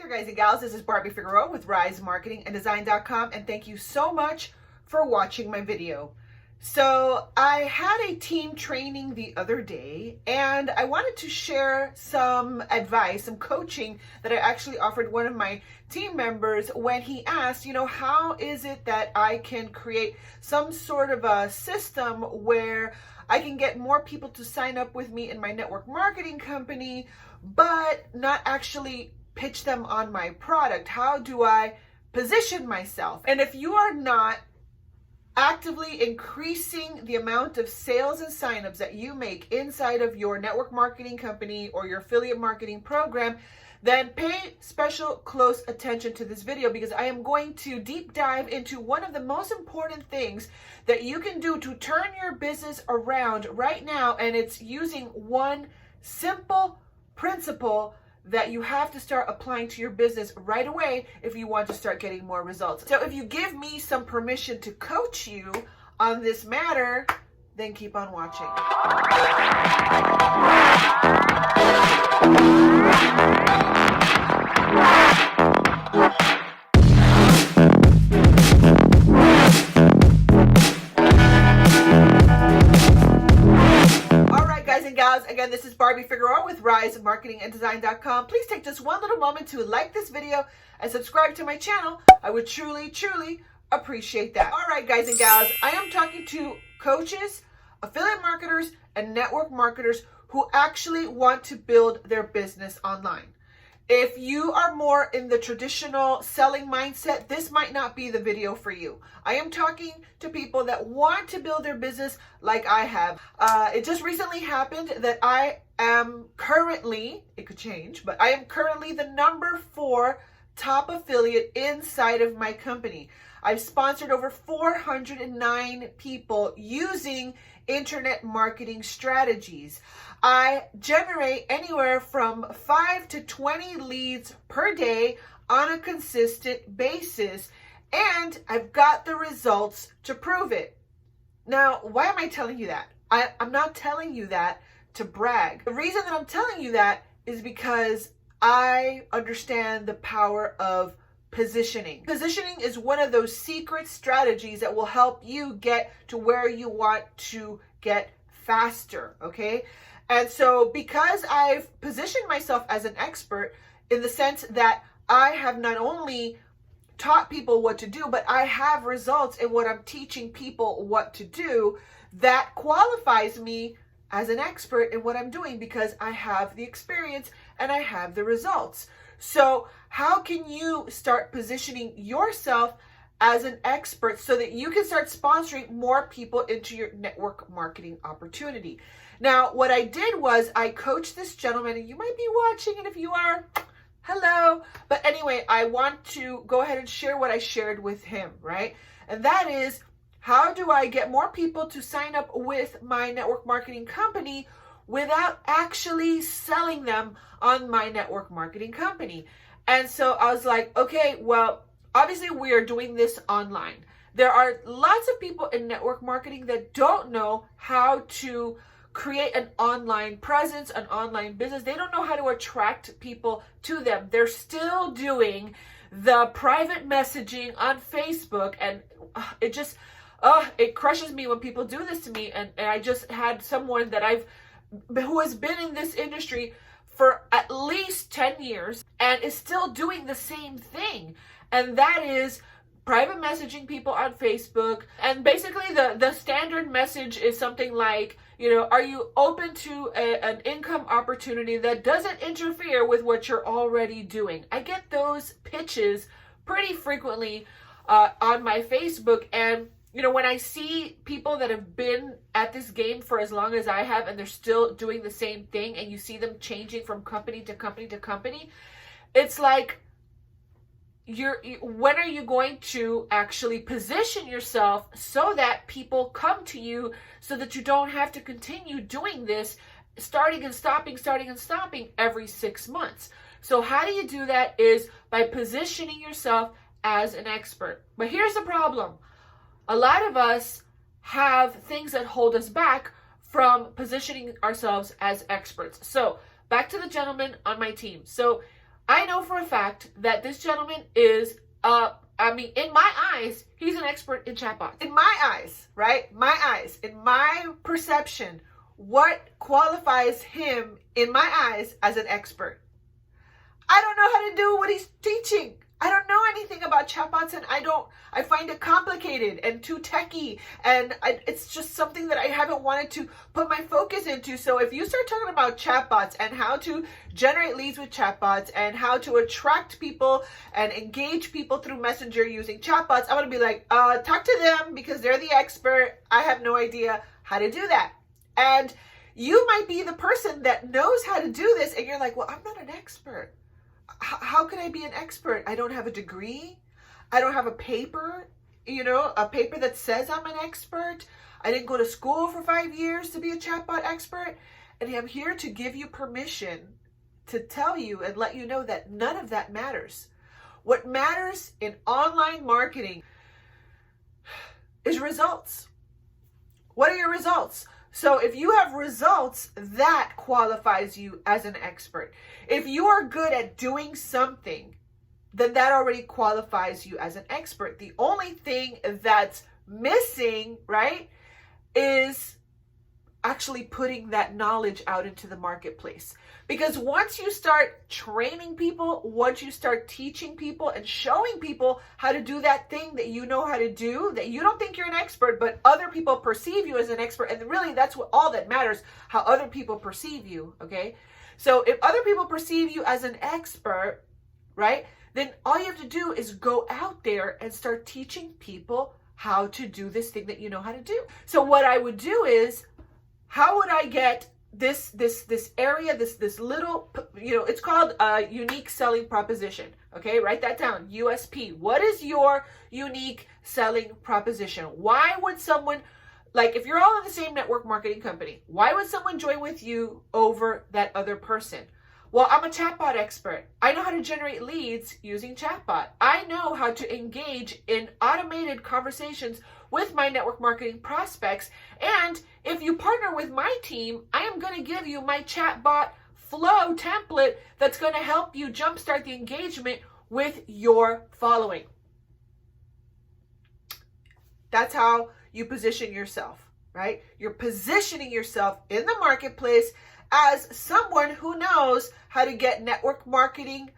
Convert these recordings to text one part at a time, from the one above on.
there, guys and gals. This is Barbie Figueroa with RiseMarketingAndDesign.com, and thank you so much for watching my video. So I had a team training the other day, and I wanted to share some advice, some coaching that I actually offered one of my team members when he asked, how is it that I can create some sort of a system where I can get more people to sign up with me in my network marketing company, but not actually pitch them on my product? How do I position myself? And if you are not actively increasing the amount of sales and signups that you make inside of your network marketing company or your affiliate marketing program, then pay special close attention to this video, because I am going to deep dive into one of the most important things that you can do to turn your business around right now. And it's using one simple principle that you have to start applying to your business right away if you want to start getting more results. So if you give me some permission to coach you on this matter, then keep on watching. Again, this is Barbie Figueroa with RiseMarketingAndDesign.com. Please take just one little moment to like this video and subscribe to my channel. I would truly, truly appreciate that. All right, guys and gals, I am talking to coaches, affiliate marketers, and network marketers who actually want to build their business online. If you are more in the traditional selling mindset, this might not be the video for you. I am talking to people that want to build their business like I have. It just recently happened that I am currently, it could change, but I am currently the #4 top affiliate inside of my company. I've sponsored over 409 people using internet marketing strategies. I generate anywhere from 5 to 20 leads per day on a consistent basis, and I've got the results to prove it. Now, why am I telling you that? I'm not telling you that to brag. The reason that I'm telling you that is because I understand the power of positioning. Positioning is one of those secret strategies that will help you get to where you want to get faster, okay? And so because I've positioned myself as an expert in the sense that I have not only taught people what to do, but I have results in what I'm teaching people what to do, that qualifies me as an expert in what I'm doing, because I have the experience and I have the results. So how can you start positioning yourself as an expert so that you can start sponsoring more people into your network marketing opportunity? Now, what I did was I coached this gentleman, and you might be watching, and if you are, hello. But anyway, I want to go ahead and share what I shared with him, right? And that is, how do I get more people to sign up with my network marketing company without actually selling them on my network marketing company? And so I was like, okay, well, obviously we are doing this online. There are lots of people in network marketing that don't know how to create an online presence, an online business. They don't know how to attract people to them. They're still doing the private messaging on Facebook, and it crushes me when people do this to me. And I just had someone that who has been in this industry for at least 10 years and is still doing the same thing. And that is private messaging people on Facebook. And basically the standard message is something like, are you open to an income opportunity that doesn't interfere with what you're already doing? I get those pitches pretty frequently on my Facebook. And when I see people that have been at this game for as long as I have, and they're still doing the same thing, and you see them changing from company to company to company, it's like, when are you going to actually position yourself so that people come to you, so that you don't have to continue doing this, starting and stopping every 6 months? So how do you do that is by positioning yourself as an expert. But here's the problem. A lot of us have things that hold us back from positioning ourselves as experts. So back to the gentleman on my team. So I know for a fact that this gentleman is, in my eyes, he's an expert in chatbots. In my eyes, right? My eyes, in my perception, what qualifies him, in my eyes, as an expert? I don't know how to do what he's teaching. I don't know anything about chatbots, and I find it complicated and too techy, and it's just something that I haven't wanted to put my focus into. So if you start talking about chatbots and how to generate leads with chatbots and how to attract people and engage people through Messenger using chatbots, I'm going to be like, talk to them because they're the expert. I have no idea how to do that. And you might be the person that knows how to do this, and you're like, well, I'm not an expert. How can I be an expert? I don't have a degree. I don't have a paper, a paper that says I'm an expert. I didn't go to school for 5 years to be a chatbot expert. And I'm here to give you permission to tell you and let you know that none of that matters. What matters in online marketing is results. What are your results? So if you have results, that qualifies you as an expert. If you are good at doing something, then that already qualifies you as an expert. The only thing that's missing, right, is actually putting that knowledge out into the marketplace. Because once you start training people, once you start teaching people and showing people how to do that thing that you know how to do, that you don't think you're an expert, but other people perceive you as an expert, and really that's all that matters, how other people perceive you, okay? So if other people perceive you as an expert, right, then all you have to do is go out there and start teaching people how to do this thing that you know how to do. So what I would do is, how would I get this area, this little, it's called a unique selling proposition. Okay, write that down. USP. What is your unique selling proposition? Why would someone, like if you're all in the same network marketing company, why would someone join with you over that other person? Well, I'm a chatbot expert. I know how to generate leads using chatbot. I know how to engage in automated conversations with my network marketing prospects. And if you partner with my team, I am going to give you my chatbot flow template that's going to help you jumpstart the engagement with your following. That's how you position yourself, right? You're positioning yourself in the marketplace as someone who knows how to get network marketing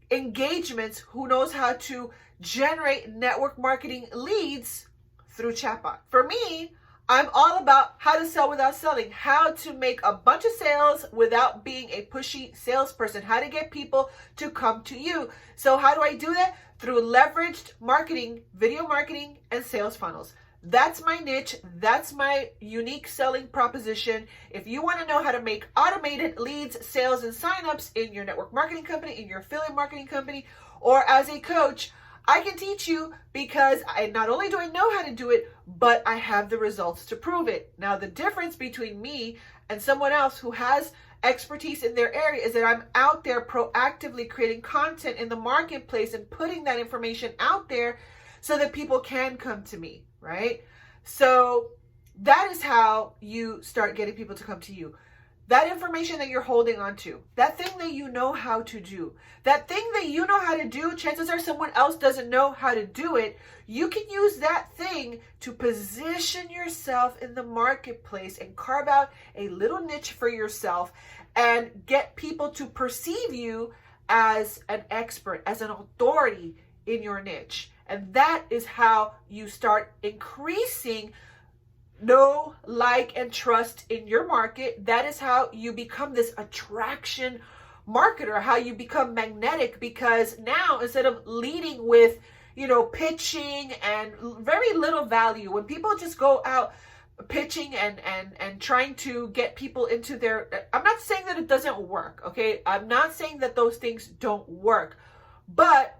engagements, who knows how to generate network marketing leads through chatbot. For me, I'm all about how to sell without selling, how to make a bunch of sales without being a pushy salesperson, how to get people to come to you. So how do I do that? Through leveraged marketing, video marketing, and sales funnels. That's my niche. That's my unique selling proposition. If you want to know how to make automated leads, sales, and signups in your network marketing company, in your affiliate marketing company, or as a coach, I can teach you, because I not only do I know how to do it, but I have the results to prove it. Now, the difference between me and someone else who has expertise in their area is that I'm out there proactively creating content in the marketplace and putting that information out there so that people can come to me, right? So that is how you start getting people to come to you. That information that you're holding on to, that thing that you know how to do, that thing that you know how to do, chances are someone else doesn't know how to do it. You can use that thing to position yourself in the marketplace and carve out a little niche for yourself and get people to perceive you as an expert, as an authority in your niche. And that is how you start increasing know, like, and trust in your market. That is how you become this attraction marketer, how you become magnetic, because now instead of leading with, pitching and very little value, when people just go out pitching and trying to get people into their, I'm not saying that it doesn't work, okay? I'm not saying that those things don't work, but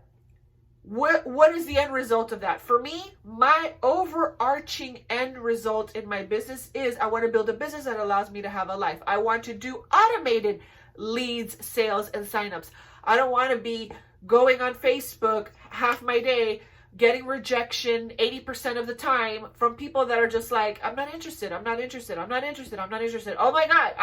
what is the end result of that? For me, my overarching end result in my business is I want to build a business that allows me to have a life. I want to do automated leads, sales, and signups. I don't want to be going on Facebook half my day, getting rejection 80% of the time from people that are just like, I'm not interested, I'm not interested, I'm not interested, I'm not interested. Oh my God,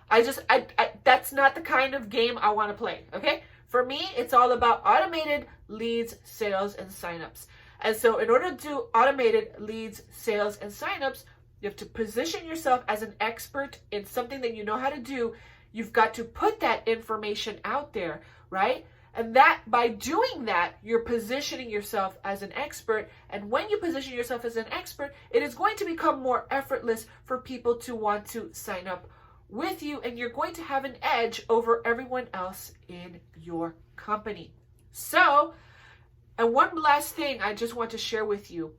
That's not the kind of game I want to play, okay? For me, it's all about automated leads, sales, and signups. And so in order to do automated leads, sales, and signups, you have to position yourself as an expert in something that you know how to do. You've got to put that information out there, right? And that by doing that, you're positioning yourself as an expert. And when you position yourself as an expert, it is going to become more effortless for people to want to sign up with you, and you're going to have an edge over everyone else in your company. So, and one last thing I just want to share with you.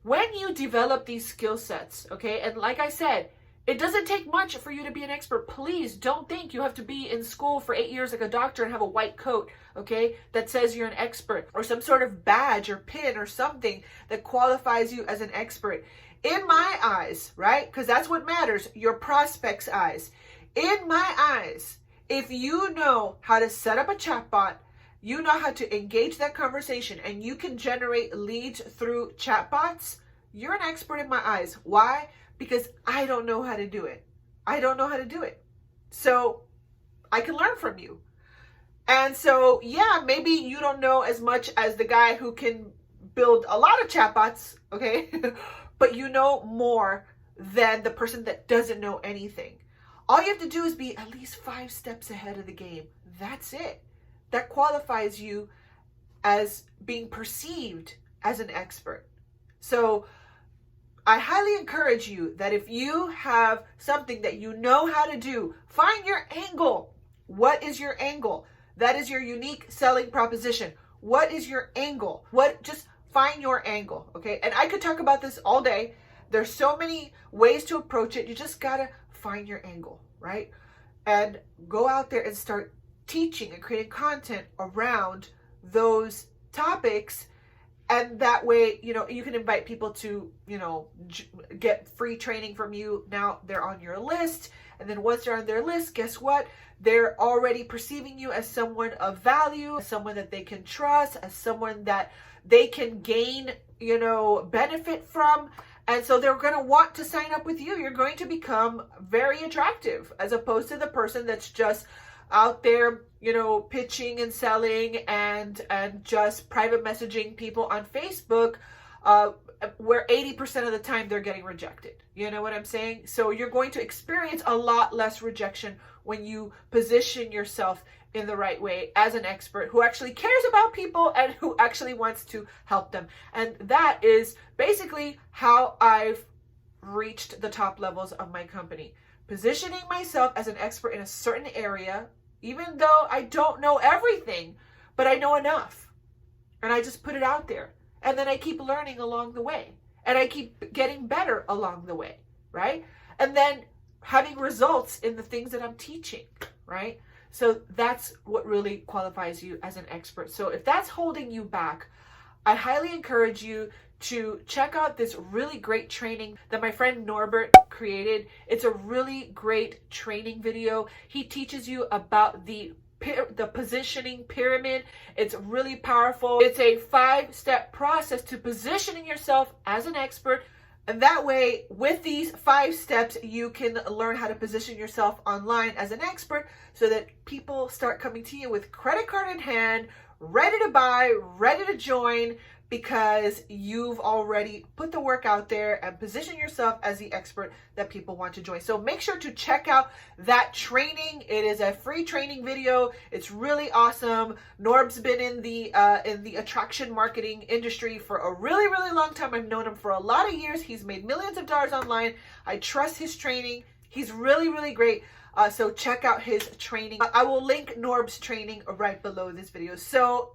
When you develop these skill sets, okay, and like I said, it doesn't take much for you to be an expert. Please don't think you have to be in school for 8 years like a doctor and have a white coat, okay, that says you're an expert, or some sort of badge or pin or something that qualifies you as an expert. In my eyes, right, because that's what matters, your prospect's eyes. In my eyes, if you know how to set up a chatbot, you know how to engage that conversation, and you can generate leads through chatbots, you're an expert in my eyes. Why? Because I don't know how to do it. I don't know how to do it. So I can learn from you. And so, yeah, maybe you don't know as much as the guy who can build a lot of chatbots, okay? But you know more than the person that doesn't know anything. All you have to do is be at least 5 steps ahead of the game. That's it. That qualifies you as being perceived as an expert. So I highly encourage you that if you have something that you know how to do, find your angle. What is your angle? That is your unique selling proposition. What is your angle? Just find your angle, okay? And I could talk about this all day. There's so many ways to approach it. You just gotta find your angle, right? And go out there and start teaching and creating content around those topics. And that way, you can invite people to, get free training from you. Now they're on your list. And then once they're on their list, guess what? They're already perceiving you as someone of value, as someone that they can trust, as someone that they can gain, benefit from. And so they're going to want to sign up with you. You're going to become very attractive as opposed to the person that's just out there, pitching and selling and just private messaging people on Facebook, where 80% of the time they're getting rejected. You know what I'm saying? So you're going to experience a lot less rejection when you position yourself in the right way as an expert who actually cares about people and who actually wants to help them. And that is basically how I've reached the top levels of my company. Positioning myself as an expert in a certain area, even though I don't know everything, but I know enough. And I just put it out there. And then I keep learning along the way. And I keep getting better along the way, right? And then having results in the things that I'm teaching, right? So that's what really qualifies you as an expert. So if that's holding you back, I highly encourage you to check out this really great training that my friend Norbert created. It's a really great training video. He teaches you about the positioning pyramid. It's really powerful. It's a 5-step process to positioning yourself as an expert. And that way, with these 5 steps, you can learn how to position yourself online as an expert so that people start coming to you with credit card in hand, ready to buy, ready to join, because you've already put the work out there and position yourself as the expert that people want to join. So make sure to check out that training. It is a free training video. It's really awesome. Norb's been in the attraction marketing industry for a really, really long time. I've known him for a lot of years. He's made millions of dollars online. I trust his training. He's really, really great. So check out his training. I will link Norb's training right below this video. So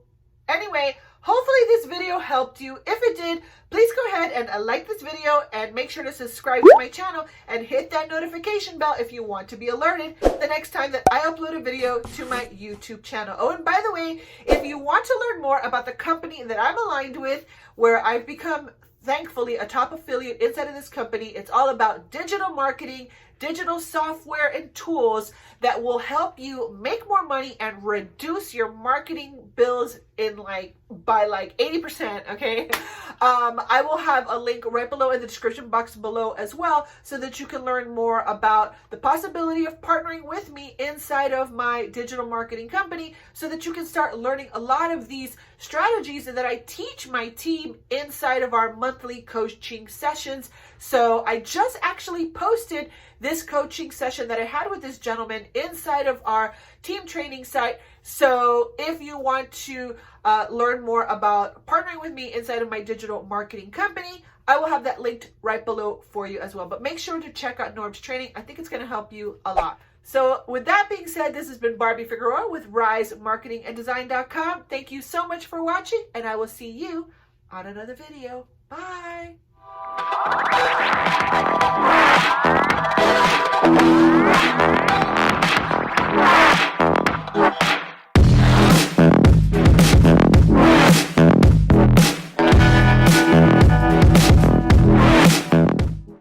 anyway, hopefully this video helped you. If it did, please go ahead and like this video and make sure to subscribe to my channel and hit that notification bell if you want to be alerted the next time that I upload a video to my YouTube channel. Oh, and by the way, if you want to learn more about the company that I'm aligned with, where I've become, thankfully, a top affiliate inside of this company, it's all about digital marketing, digital software and tools that will help you make more money and reduce your marketing bills by 80%, okay? I will have a link right below in the description box below as well, so that you can learn more about the possibility of partnering with me inside of my digital marketing company, so that you can start learning a lot of these strategies that I teach my team inside of our monthly coaching sessions. So I just actually posted this coaching session that I had with this gentleman inside of our team training site. So if you want to learn more about partnering with me inside of my digital marketing company, I will have that linked right below for you as well. But make sure to check out Norb's training. I think it's going to help you a lot. So with that being said, this has been Barbie Figueroa with RiseMarketingAndDesign.com. Thank you so much for watching, and I will see you on another video. Bye.